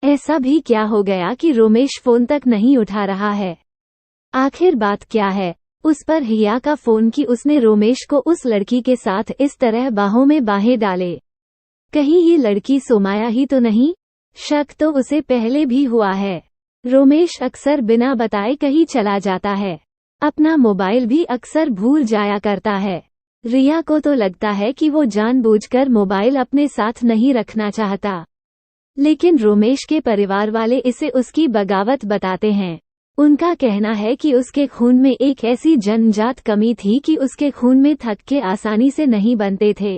ऐसा भी क्या हो गया कि रोमेश फोन तक नहीं उठा रहा है? आखिर बात क्या है? उस पर हिया का फोन कि उसने रोमेश को उस लड़की के साथ इस तरह बाहों में बाहें डाले। कहीं ये लड़की सोमाया ही तो नहीं? शक तो उसे पहले भी हुआ है। रोमेश अक्सर बिना बताए कहीं चला जाता है। अपना मोबाइल भी अक्सर भूल जाया करता है। रिया को तो लगता है कि वो जानबूझकर मोबाइल अपने साथ नहीं रखना चाहता, लेकिन रोमेश के परिवार वाले इसे उसकी बगावत बताते हैं। उनका कहना है कि उसके खून में एक ऐसी जन्मजात कमी थी कि उसके खून में थक्के आसानी से नहीं बनते थे,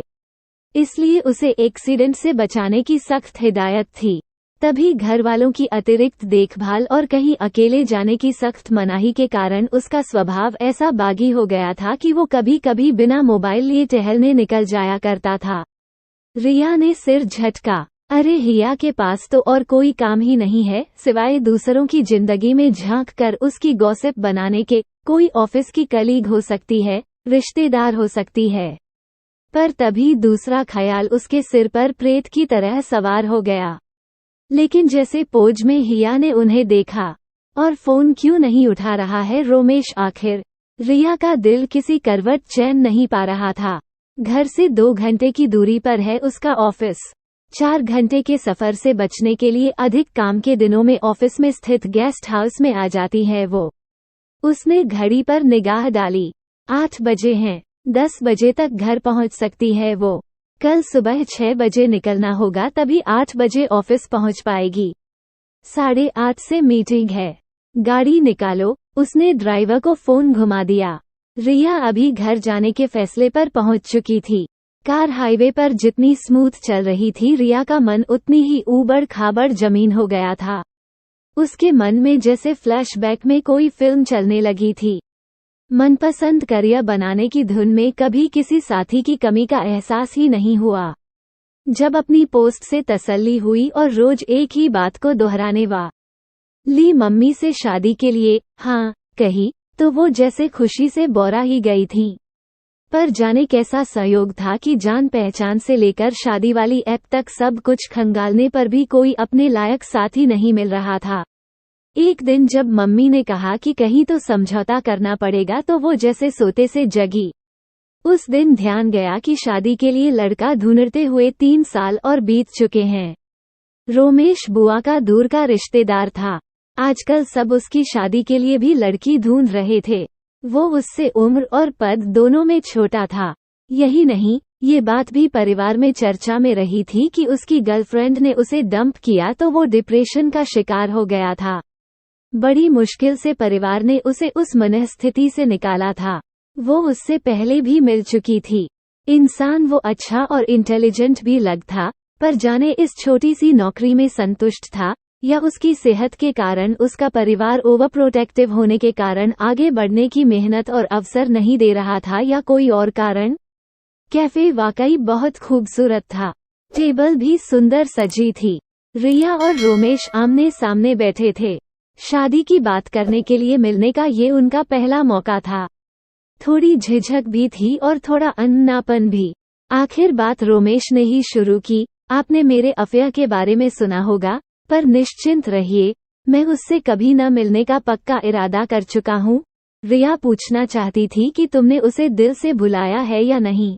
इसलिए उसे एक्सीडेंट से बचाने की सख्त हिदायत थी। तभी घर वालों की अतिरिक्त देखभाल और कहीं अकेले जाने की सख्त मनाही के कारण उसका स्वभाव ऐसा बागी हो गया था कि वो कभी कभी बिना मोबाइल लिए टहलने निकल जाया करता था। रिया ने सिर झटका। अरे हिया के पास तो और कोई काम ही नहीं है सिवाय दूसरों की जिंदगी में झांक कर उसकी गॉसिप बनाने के। कोई ऑफिस की कलीग हो सकती है, रिश्तेदार हो सकती है। पर तभी दूसरा ख्याल उसके सिर पर प्रेत की तरह सवार हो गया। लेकिन जैसे पोज में हिया ने उन्हें देखा, और फोन क्यों नहीं उठा रहा है रोमेश आखिर? रिया का दिल किसी करवट चैन नहीं पा रहा था। घर से 2 घंटे की दूरी पर है उसका ऑफिस। 4 घंटे के सफर से बचने के लिए अधिक काम के दिनों में ऑफिस में स्थित गेस्ट हाउस में आ जाती है वो। उसने घड़ी पर निगाह डाली। 8 बजे हैं। 10 बजे तक घर पहुंच सकती है वो। कल सुबह 6 बजे निकलना होगा, तभी 8 बजे ऑफिस पहुंच पाएगी। 8:30 से मीटिंग है। गाड़ी निकालो। उसने ड्राइवर को फोन घुमा दिया। रिया अभी घर जाने के फैसले पर पहुंच चुकी थी। कार हाईवे पर जितनी स्मूथ चल रही थी, रिया का मन उतनी ही ऊबड़ खाबड़ जमीन हो गया था। उसके मन में जैसे फ्लैशबैक में कोई फिल्म चलने लगी थी। मनपसंद करियर बनाने की धुन में कभी किसी साथी की कमी का एहसास ही नहीं हुआ। जब अपनी पोस्ट से तसल्ली हुई और रोज एक ही बात को दोहराने वाली मम्मी से शादी के लिए हाँ कही, तो वो जैसे खुशी से बौरा ही गई थी। पर जाने कैसा संयोग था कि जान पहचान से लेकर शादी वाली ऐप तक सब कुछ खंगालने पर भी कोई अपने लायक साथी नहीं मिल रहा था। एक दिन जब मम्मी ने कहा कि कहीं तो समझौता करना पड़ेगा, तो वो जैसे सोते से जगी। उस दिन ध्यान गया कि शादी के लिए लड़का ढूंढते हुए 3 साल और बीत चुके हैं। रोमेश बुआ का दूर का रिश्तेदार था। आजकल सब उसकी शादी के लिए भी लड़की ढूंढ रहे थे। वो उससे उम्र और पद दोनों में छोटा था। यही नहीं, ये बात भी परिवार में चर्चा में रही थी कि उसकी गर्लफ्रेंड ने उसे डंप किया तो वो डिप्रेशन का शिकार हो गया था। बड़ी मुश्किल से परिवार ने उसे उस मनस्थिति से निकाला था। वो उससे पहले भी मिल चुकी थी। इंसान वो अच्छा और इंटेलिजेंट भी लग था, पर जाने इस छोटी सी नौकरी में संतुष्ट था, या उसकी सेहत के कारण उसका परिवार ओवर प्रोटेक्टिव होने के कारण आगे बढ़ने की मेहनत और अवसर नहीं दे रहा था, या कोई और कारण। कैफे वाकई बहुत खूबसूरत था। टेबल भी सुंदर सजी थी। रिया और रोमेश आमने सामने बैठे थे। शादी की बात करने के लिए मिलने का ये उनका पहला मौका था। थोड़ी झिझक भी थी और थोड़ा अन्नापन भी। आखिर बात रोमेश ने ही शुरू की। आपने मेरे अफेयर के बारे में सुना होगा, पर निश्चिंत रहिए, मैं उससे कभी न मिलने का पक्का इरादा कर चुका हूँ। रिया पूछना चाहती थी कि तुमने उसे दिल से बुलाया है या नहीं।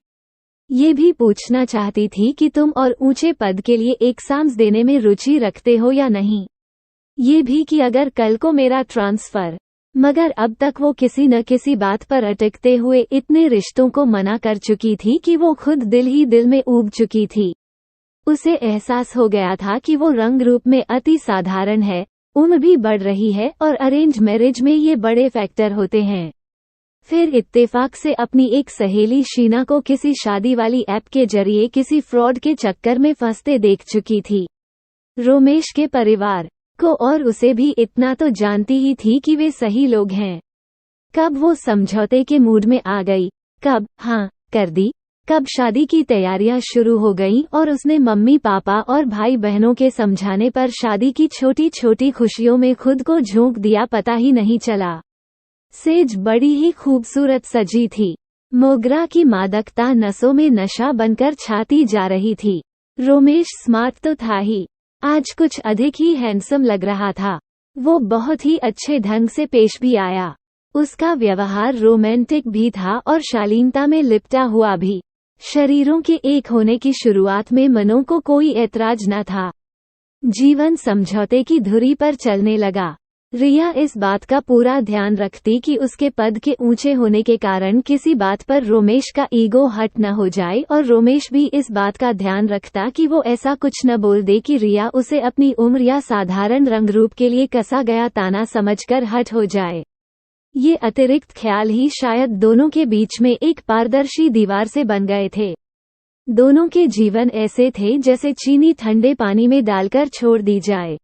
ये भी पूछना चाहती थी कि तुम और ऊंचे पद के लिए एग्जाम्स देने में रुचि रखते हो या नहीं। ये भी कि अगर कल को मेरा ट्रांसफर। मगर अब तक वो किसी न किसी बात पर अटकते हुए इतने रिश्तों को मना कर चुकी थी कि वो खुद दिल ही दिल में ऊब चुकी थी। उसे एहसास हो गया था कि वो रंग रूप में अति साधारण है, उम्र भी बढ़ रही है, और अरेंज मैरिज में ये बड़े फैक्टर होते हैं। फिर इत्तेफाक से अपनी एक सहेली शीना को किसी शादी वाली ऐप के जरिए किसी फ्रॉड के चक्कर में फंसते देख चुकी थी। रोमेश के परिवार को और उसे भी इतना तो जानती ही थी कि वे सही लोग हैं। कब वो समझौते के मूड में आ गई, कब हाँ कर दी, कब शादी की तैयारियां शुरू हो गईं और उसने मम्मी पापा और भाई बहनों के समझाने पर शादी की छोटी छोटी खुशियों में खुद को झोंक दिया, पता ही नहीं चला। सेज बड़ी ही खूबसूरत सजी थी। मोगरा की मादकता नसों में नशा बनकर छाती जा रही थी। रोमेश स्मार्ट तो था ही, आज कुछ अधिक ही हैंडसम लग रहा था। वो बहुत ही अच्छे ढंग से पेश भी आया। उसका व्यवहार रोमांटिक भी था और शालीनता में लिपटा हुआ भी। शरीरों के एक होने की शुरुआत में मनों को कोई ऐतराज न था। जीवन समझौते की धुरी पर चलने लगा। रिया इस बात का पूरा ध्यान रखती कि उसके पद के ऊंचे होने के कारण किसी बात पर रोमेश का ईगो हट न हो जाए, और रोमेश भी इस बात का ध्यान रखता कि वो ऐसा कुछ न बोल दे कि रिया उसे अपनी उम्र या साधारण रंग रूप के लिए कसा गया ताना समझकर हट हो जाए। ये अतिरिक्त ख्याल ही शायद दोनों के बीच में एक पारदर्शी दीवार से बन गए थे। दोनों के जीवन ऐसे थे जैसे चीनी ठंडे पानी में डालकर छोड़ दी जाए।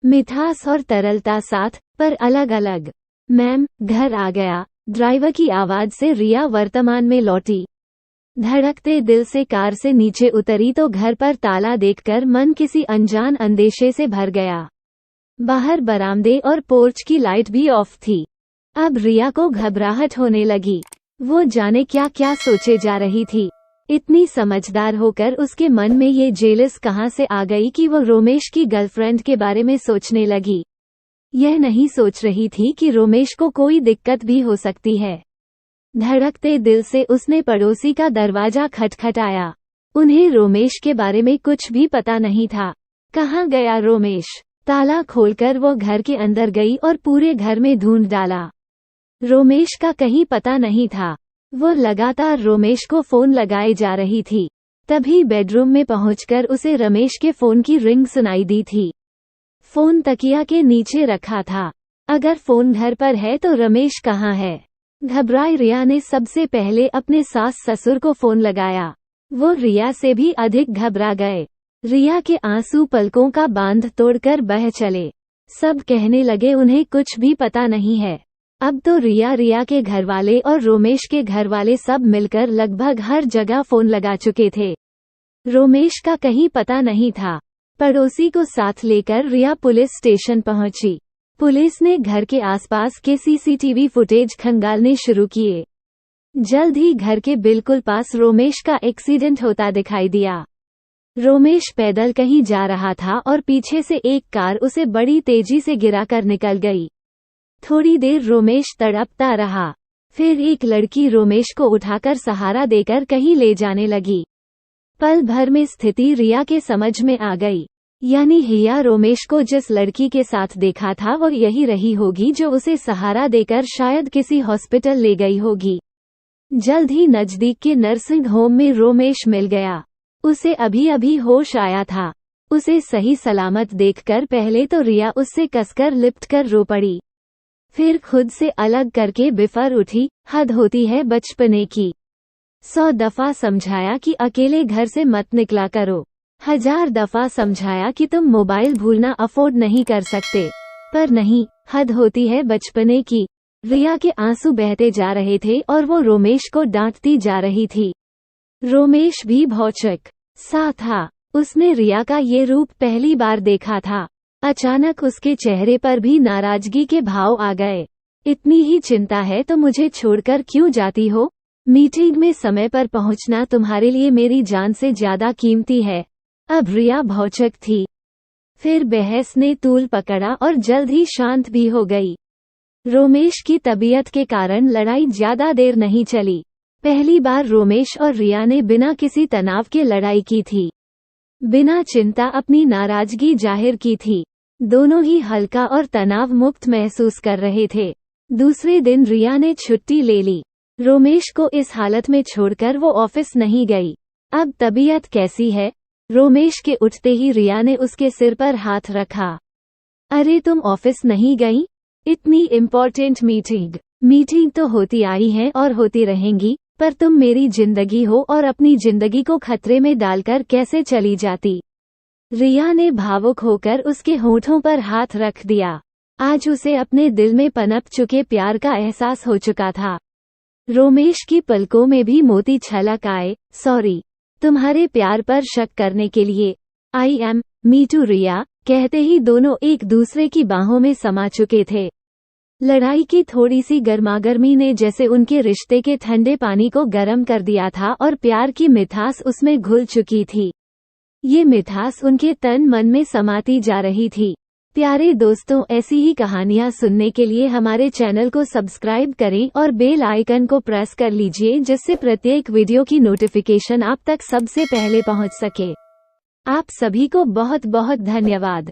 मिठास और तरलता साथ, पर अलग अलग। मैम, घर आ गया। ड्राइवर की आवाज से रिया वर्तमान में लौटी। धड़कते दिल से कार से नीचे उतरी तो घर पर ताला देखकर मन किसी अनजान अंदेशे से भर गया। बाहर बरामदे और पोर्च की लाइट भी ऑफ थी। अब रिया को घबराहट होने लगी। वो जाने क्या क्या सोचे जा रही थी। इतनी समझदार होकर उसके मन में ये जेलस कहाँ से आ गई कि वो रोमेश की गर्लफ्रेंड के बारे में सोचने लगी। यह नहीं सोच रही थी कि रोमेश को कोई दिक्कत भी हो सकती है। धड़कते दिल से उसने पड़ोसी का दरवाजा खटखटाया। उन्हें रोमेश के बारे में कुछ भी पता नहीं था। कहाँ गया रोमेश? ताला खोलकर वो घर के अंदर गई और पूरे घर में ढूंढ डाला। रोमेश का कहीं पता नहीं था। वो लगातार रोमेश को फोन लगाए जा रही थी। तभी बेडरूम में पहुंचकर उसे रमेश के फोन की रिंग सुनाई दी थी। फोन तकिया के नीचे रखा था। अगर फोन घर पर है तो रमेश कहाँ है? घबराई रिया ने सबसे पहले अपने सास ससुर को फोन लगाया। वो रिया से भी अधिक घबरा गए। रिया के आंसू पलकों का बांध तोड़कर बह चले। सब कहने लगे उन्हें कुछ भी पता नहीं है। अब तो रिया के घरवाले और रोमेश के घरवाले सब मिलकर लगभग हर जगह फोन लगा चुके थे। रोमेश का कहीं पता नहीं था। पड़ोसी को साथ लेकर रिया पुलिस स्टेशन पहुंची। पुलिस ने घर के आसपास के सीसीटीवी फुटेज खंगालने शुरू किए। जल्द ही घर के बिल्कुल पास रोमेश का एक्सीडेंट होता दिखाई दिया। रोमेश पैदल कहीं जा रहा था और पीछे से एक कार उसे बड़ी तेजी से गिराकर निकल गई। थोड़ी देर रोमेश तड़पता रहा। फिर एक लड़की रोमेश को उठाकर सहारा देकर कहीं ले जाने लगी। पल भर में स्थिति रिया के समझ में आ गई। यानी हिया रोमेश को जिस लड़की के साथ देखा था वो यही रही होगी जो उसे सहारा देकर शायद किसी हॉस्पिटल ले गई होगी। जल्द ही नजदीक के नर्सिंग होम में रोमेश मिल गया। उसे अभी अभी होश आया था। उसे सही सलामत देखकर पहले तो रिया उससे कसकर लिपटकर रो पड़ी। फिर खुद से अलग करके बिफर उठी। हद होती है बचपने की। 100 दफा समझाया कि अकेले घर से मत निकला करो। 1000 दफा समझाया कि तुम मोबाइल भूलना अफोर्ड नहीं कर सकते, पर नहीं, हद होती है बचपने की। रिया के आंसू बहते जा रहे थे और वो रोमेश को डांटती जा रही थी। रोमेश भी भौचक सा था। उसने रिया का ये रूप पहली बार देखा था। अचानक उसके चेहरे पर भी नाराजगी के भाव आ गए। इतनी ही चिंता है तो मुझे छोड़कर क्यों जाती हो? मीटिंग में समय पर पहुंचना तुम्हारे लिए मेरी जान से ज्यादा कीमती है। अब रिया भौचक थी। फिर बहस ने तूल पकड़ा और जल्द ही शांत भी हो गई। रोमेश की तबीयत के कारण लड़ाई ज्यादा देर नहीं चली। पहली बार रोमेश और रिया ने बिना किसी तनाव के लड़ाई की थी। बिना चिंता अपनी नाराजगी जाहिर की थी। दोनों ही हल्का और तनाव मुक्त महसूस कर रहे थे। दूसरे दिन रिया ने छुट्टी ले ली। रोमेश को इस हालत में छोड़कर वो ऑफिस नहीं गई। अब तबीयत कैसी है? रोमेश के उठते ही रिया ने उसके सिर पर हाथ रखा। अरे तुम ऑफिस नहीं गई? इतनी इम्पोर्टेंट मीटिंग तो होती आई है और होती रहेंगी, पर तुम मेरी जिंदगी हो और अपनी जिंदगी को खतरे में डालकर कैसे चली जाती? रिया ने भावुक होकर उसके होठों पर हाथ रख दिया। आज उसे अपने दिल में पनप चुके प्यार का एहसास हो चुका था। रोमेश की पलकों में भी मोती छलक आए। सॉरी तुम्हारे प्यार पर शक करने के लिए। आई एम मी टू रिया, कहते ही दोनों एक दूसरे की बाहों में समा चुके थे। लड़ाई की थोड़ी सी गर्मागर्मी ने जैसे उनके रिश्ते के ठंडे पानी को गर्म कर दिया था और प्यार की मिठास उसमें घुल चुकी थी। ये मिठास उनके तन मन में समाती जा रही थी। प्यारे दोस्तों, ऐसी ही कहानियाँ सुनने के लिए हमारे चैनल को सब्सक्राइब करें और बेल आइकन को प्रेस कर लीजिए, जिससे प्रत्येक वीडियो की नोटिफिकेशन आप तक सबसे पहले पहुंच सके। आप सभी को बहुत बहुत धन्यवाद।